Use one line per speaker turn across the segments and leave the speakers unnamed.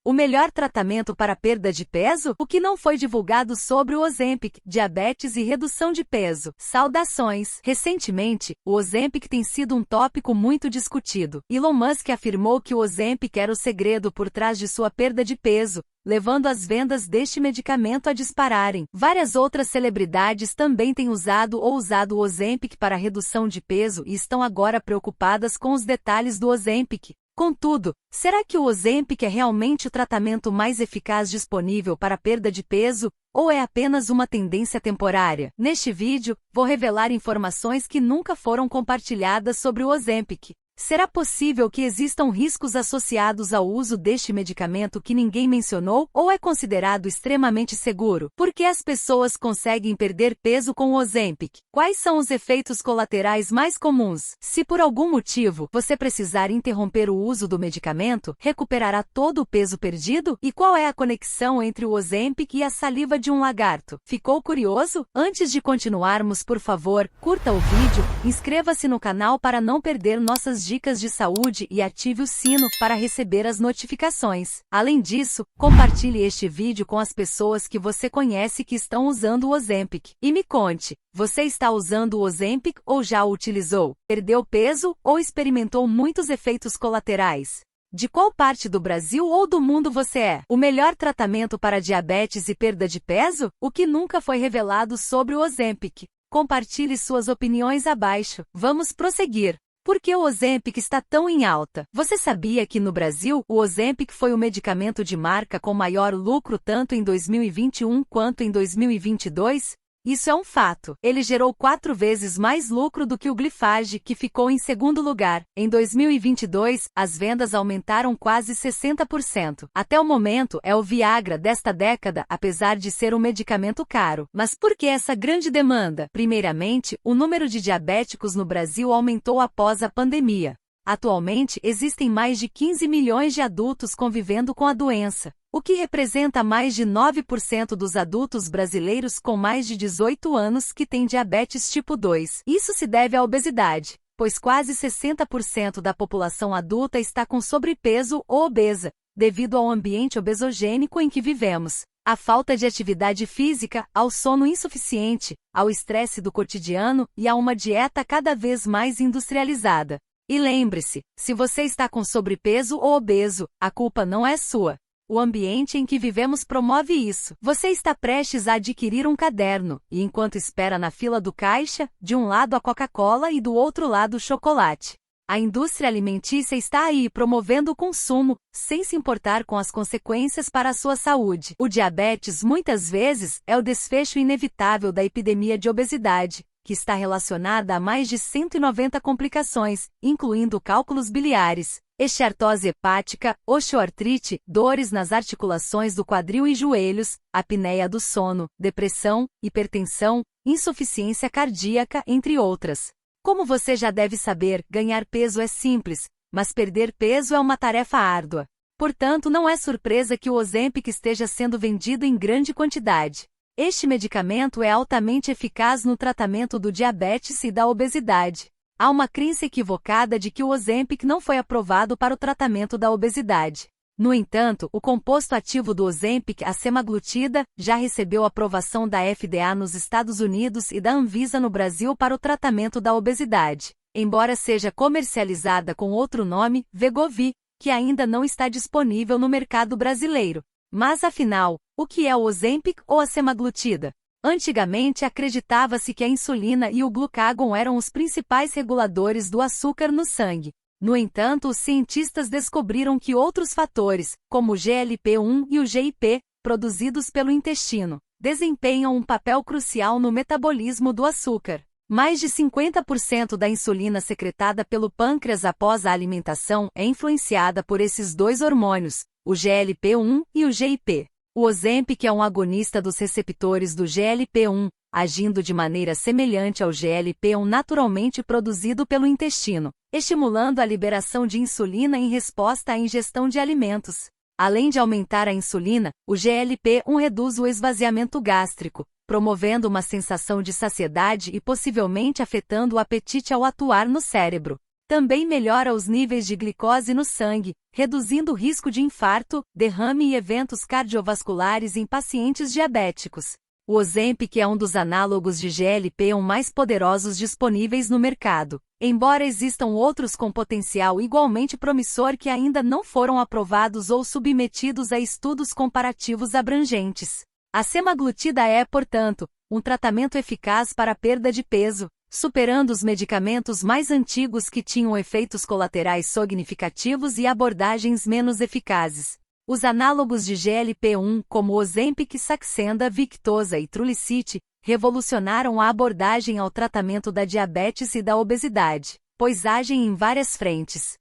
O melhor tratamento para perda de peso? O que não foi divulgado sobre o Ozempic, diabetes e redução de peso. Saudações! Recentemente, o Ozempic tem sido um tópico muito discutido. Elon Musk afirmou que o Ozempic era o segredo por trás de sua perda de peso, levando as vendas deste medicamento a dispararem. Várias outras celebridades também têm usado o Ozempic para redução de peso e estão agora preocupadas com os detalhes do Ozempic. Contudo, será que o Ozempic é realmente o tratamento mais eficaz disponível para a perda de peso, ou é apenas uma tendência temporária? Neste vídeo, vou revelar informações que nunca foram compartilhadas sobre o Ozempic. Será possível que existam riscos associados ao uso deste medicamento que ninguém mencionou, ou é considerado extremamente seguro? Por que as pessoas conseguem perder peso com o Ozempic? Quais são os efeitos colaterais mais comuns? Se por algum motivo você precisar interromper o uso do medicamento, recuperará todo o peso perdido? E qual é a conexão entre o Ozempic e a saliva de um lagarto? Ficou curioso? Antes de continuarmos, por favor, curta o vídeo, inscreva-se no canal para não perder nossas dicas de saúde e ative o sino para receber as notificações. Além disso, compartilhe este vídeo com as pessoas que você conhece que estão usando o Ozempic. E me conte, você está usando o Ozempic ou já o utilizou? Perdeu peso ou experimentou muitos efeitos colaterais? De qual parte do Brasil ou do mundo você é? O melhor tratamento para diabetes e perda de peso? O que nunca foi revelado sobre o Ozempic? Compartilhe suas opiniões abaixo. Vamos prosseguir. Por que o Ozempic está tão em alta? Você sabia que no Brasil, o Ozempic foi o medicamento de marca com maior lucro tanto em 2021 quanto em 2022? Isso é um fato. Ele gerou 4 vezes mais lucro do que o Glifage, que ficou em segundo lugar. Em 2022, as vendas aumentaram quase 60%. Até o momento, é o Viagra desta década, apesar de ser um medicamento caro. Mas por que essa grande demanda? Primeiramente, o número de diabéticos no Brasil aumentou após a pandemia. Atualmente, existem mais de 15 milhões de adultos convivendo com a doença, o que representa mais de 9% dos adultos brasileiros com mais de 18 anos que têm diabetes tipo 2. Isso se deve à obesidade, pois quase 60% da população adulta está com sobrepeso ou obesa, devido ao ambiente obesogênico em que vivemos, à falta de atividade física, ao sono insuficiente, ao estresse do cotidiano e a uma dieta cada vez mais industrializada. E lembre-se, se você está com sobrepeso ou obeso, a culpa não é sua. O ambiente em que vivemos promove isso. Você está prestes a adquirir um caderno, e enquanto espera na fila do caixa, de um lado a Coca-Cola e do outro lado o chocolate. A indústria alimentícia está aí promovendo o consumo, sem se importar com as consequências para a sua saúde. O diabetes muitas vezes é o desfecho inevitável da epidemia de obesidade, que está relacionada a mais de 190 complicações, incluindo cálculos biliares, esteatose hepática, osteoartrite, dores nas articulações do quadril e joelhos, apneia do sono, depressão, hipertensão, insuficiência cardíaca, entre outras. Como você já deve saber, ganhar peso é simples, mas perder peso é uma tarefa árdua. Portanto, não é surpresa que o Ozempic esteja sendo vendido em grande quantidade. Este medicamento é altamente eficaz no tratamento do diabetes e da obesidade. Há uma crença equivocada de que o Ozempic não foi aprovado para o tratamento da obesidade. No entanto, o composto ativo do Ozempic, a semaglutida, já recebeu aprovação da FDA nos Estados Unidos e da Anvisa no Brasil para o tratamento da obesidade, embora seja comercializada com outro nome, Wegovy, que ainda não está disponível no mercado brasileiro. Mas afinal, o que é o Ozempic ou a semaglutida? Antigamente acreditava-se que a insulina e o glucagon eram os principais reguladores do açúcar no sangue. No entanto, os cientistas descobriram que outros fatores, como o GLP-1 e o GIP, produzidos pelo intestino, desempenham um papel crucial no metabolismo do açúcar. Mais de 50% da insulina secretada pelo pâncreas após a alimentação é influenciada por esses dois hormônios, o GLP-1 e o GIP. O Ozempic é um agonista dos receptores do GLP-1, agindo de maneira semelhante ao GLP-1 naturalmente produzido pelo intestino, estimulando a liberação de insulina em resposta à ingestão de alimentos. Além de aumentar a insulina, o GLP-1 reduz o esvaziamento gástrico, promovendo uma sensação de saciedade e possivelmente afetando o apetite ao atuar no cérebro. Também melhora os níveis de glicose no sangue, reduzindo o risco de infarto, derrame e eventos cardiovasculares em pacientes diabéticos. O Ozempic é um dos análogos de GLP-1 mais poderosos disponíveis no mercado, embora existam outros com potencial igualmente promissor que ainda não foram aprovados ou submetidos a estudos comparativos abrangentes. A semaglutida é, portanto, um tratamento eficaz para a perda de peso, superando os medicamentos mais antigos que tinham efeitos colaterais significativos e abordagens menos eficazes. Os análogos de GLP-1, como Ozempic, Saxenda, Victoza e Trulicity, revolucionaram a abordagem ao tratamento da diabetes e da obesidade, pois agem em várias frentes.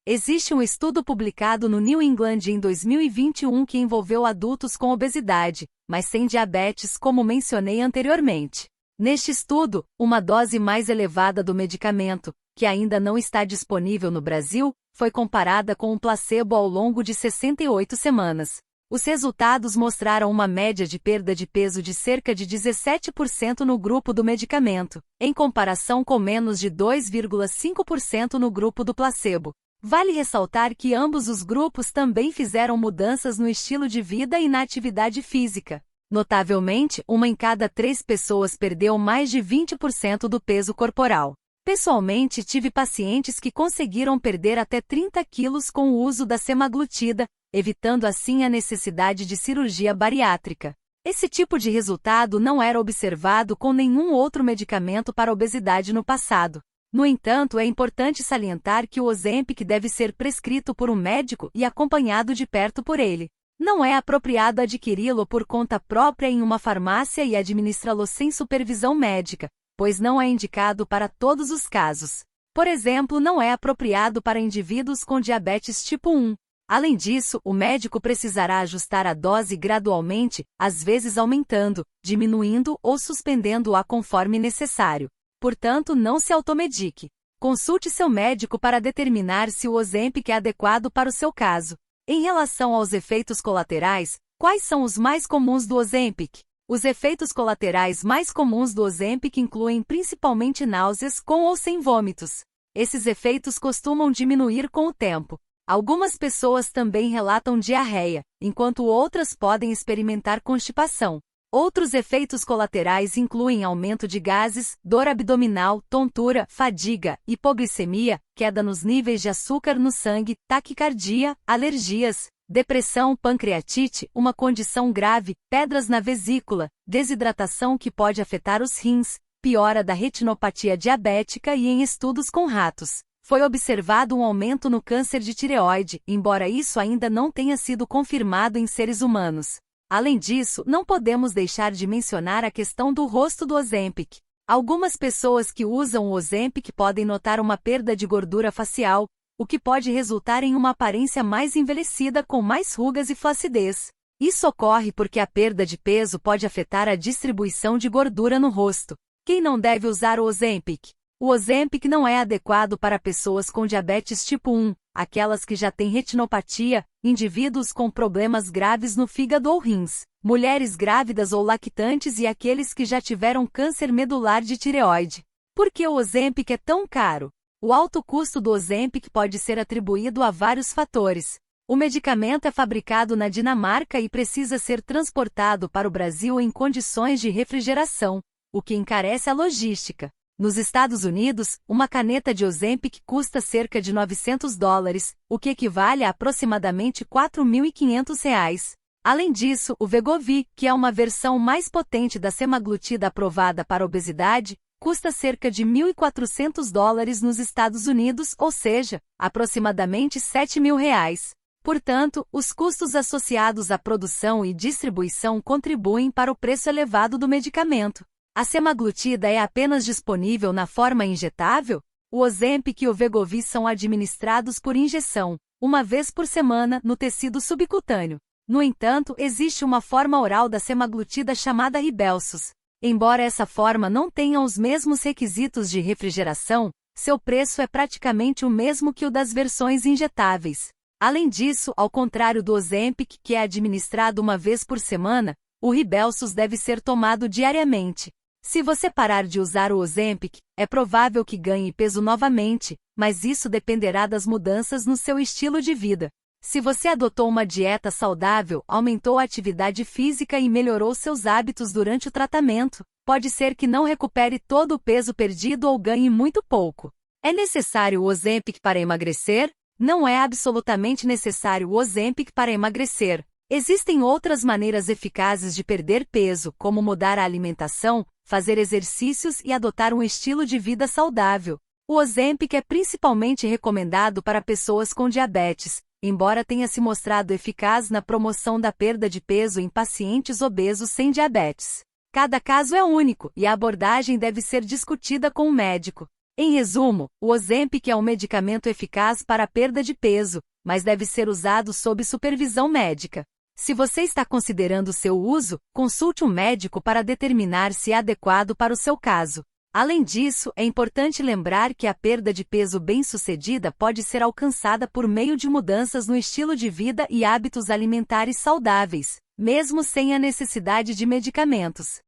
Existe um estudo publicado no New England em 2021 que envolveu adultos com obesidade, mas sem diabetes, como mencionei anteriormente. Neste estudo, uma dose mais elevada do medicamento, que ainda não está disponível no Brasil, foi comparada com um placebo ao longo de 68 semanas. Os resultados mostraram uma média de perda de peso de cerca de 17% no grupo do medicamento, em comparação com menos de 2,5% no grupo do placebo. Vale ressaltar que ambos os grupos também fizeram mudanças no estilo de vida e na atividade física. Notavelmente, 1 em cada 3 pessoas perdeu mais de 20% do peso corporal. Pessoalmente, tive pacientes que conseguiram perder até 30 quilos com o uso da semaglutida, evitando assim a necessidade de cirurgia bariátrica. Esse tipo de resultado não era observado com nenhum outro medicamento para obesidade no passado. No entanto, é importante salientar que o Ozempic deve ser prescrito por um médico e acompanhado de perto por ele. Não é apropriado adquiri-lo por conta própria em uma farmácia e administrá-lo sem supervisão médica, pois não é indicado para todos os casos. Por exemplo, não é apropriado para indivíduos com diabetes tipo 1. Além disso, o médico precisará ajustar a dose gradualmente, às vezes aumentando, diminuindo ou suspendendo-a conforme necessário. Portanto, não se automedique. Consulte seu médico para determinar se o Ozempic é adequado para o seu caso. Em relação aos efeitos colaterais, quais são os mais comuns do Ozempic? Os efeitos colaterais mais comuns do Ozempic incluem principalmente náuseas com ou sem vômitos. Esses efeitos costumam diminuir com o tempo. Algumas pessoas também relatam diarreia, enquanto outras podem experimentar constipação. Outros efeitos colaterais incluem aumento de gases, dor abdominal, tontura, fadiga, hipoglicemia, queda nos níveis de açúcar no sangue, taquicardia, alergias, depressão, pancreatite, uma condição grave, pedras na vesícula, desidratação que pode afetar os rins, piora da retinopatia diabética e em estudos com ratos. Foi observado um aumento no câncer de tireoide, embora isso ainda não tenha sido confirmado em seres humanos. Além disso, não podemos deixar de mencionar a questão do rosto do Ozempic. Algumas pessoas que usam o Ozempic podem notar uma perda de gordura facial, o que pode resultar em uma aparência mais envelhecida com mais rugas e flacidez. Isso ocorre porque a perda de peso pode afetar a distribuição de gordura no rosto. Quem não deve usar o Ozempic? O Ozempic não é adequado para pessoas com diabetes tipo 1, aquelas que já têm retinopatia, indivíduos com problemas graves no fígado ou rins, mulheres grávidas ou lactantes e aqueles que já tiveram câncer medular de tireoide. Por que o Ozempic é tão caro? O alto custo do Ozempic pode ser atribuído a vários fatores. O medicamento é fabricado na Dinamarca e precisa ser transportado para o Brasil em condições de refrigeração, o que encarece a logística. Nos Estados Unidos, uma caneta de Ozempic custa cerca de $900, o que equivale a aproximadamente R$ 4.500. Além disso, o Wegovy, que é uma versão mais potente da semaglutida aprovada para obesidade, custa cerca de $1.400 nos Estados Unidos, ou seja, aproximadamente R$ 7.000. Portanto, os custos associados à produção e distribuição contribuem para o preço elevado do medicamento. A semaglutida é apenas disponível na forma injetável? O Ozempic e o Wegovy são administrados por injeção, uma vez por semana, no tecido subcutâneo. No entanto, existe uma forma oral da semaglutida chamada Rybelsus. Embora essa forma não tenha os mesmos requisitos de refrigeração, seu preço é praticamente o mesmo que o das versões injetáveis. Além disso, ao contrário do Ozempic, que é administrado uma vez por semana, o Rybelsus deve ser tomado diariamente. Se você parar de usar o Ozempic, é provável que ganhe peso novamente, mas isso dependerá das mudanças no seu estilo de vida. Se você adotou uma dieta saudável, aumentou a atividade física e melhorou seus hábitos durante o tratamento, pode ser que não recupere todo o peso perdido ou ganhe muito pouco. É necessário o Ozempic para emagrecer? Não é absolutamente necessário o Ozempic para emagrecer. Existem outras maneiras eficazes de perder peso, como mudar a alimentação, fazer exercícios e adotar um estilo de vida saudável. O Ozempic é principalmente recomendado para pessoas com diabetes, embora tenha se mostrado eficaz na promoção da perda de peso em pacientes obesos sem diabetes. Cada caso é único e a abordagem deve ser discutida com o médico. Em resumo, o Ozempic é um medicamento eficaz para a perda de peso, mas deve ser usado sob supervisão médica. Se você está considerando seu uso, consulte um médico para determinar se é adequado para o seu caso. Além disso, é importante lembrar que a perda de peso bem-sucedida pode ser alcançada por meio de mudanças no estilo de vida e hábitos alimentares saudáveis, mesmo sem a necessidade de medicamentos.